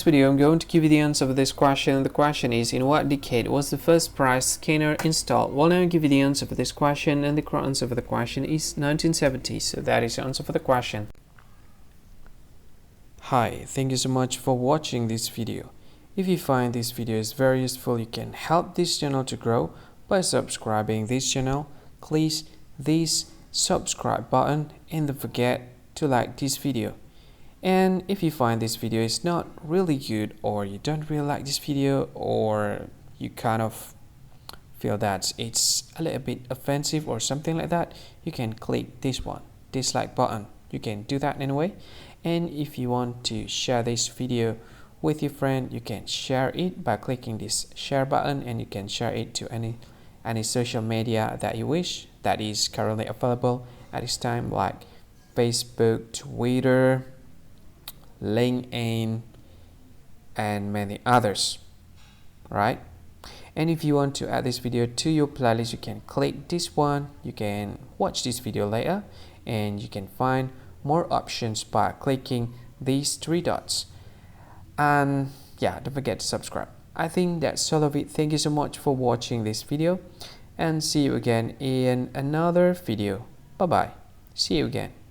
this video, I'm going to give you the answer for this question. The question is, in what decade was the first price scanner installed? Well, now I'll give you the answer for this question, and the correct answer for the question is 1970. So that is the answer for the question. Hi, thank you so much for watching this video. If you find this video is very useful, you can help this channel to grow by subscribing this channel. Please this subscribe button and don't forget to like this video. And if you find this video is not really good, or you don't really like this video, or you kind of feel that it's a little bit offensive or something like that, you can click this one, dislike button. You can do that anyway. And if you want to share this video with your friend, you can share it by clicking this share button, and you can share it to any social media that you wish that is currently available at this time, like Facebook, Twitter, LinkedIn, and many others, right? And if you want to add this video to your playlist, you can click this one. You can watch this video later, and you can find more options by clicking these three dots. And yeah, don't forget to subscribe. I think that's all of it. Thank you so much for watching this video, and see you again in another video. Bye bye. See you again.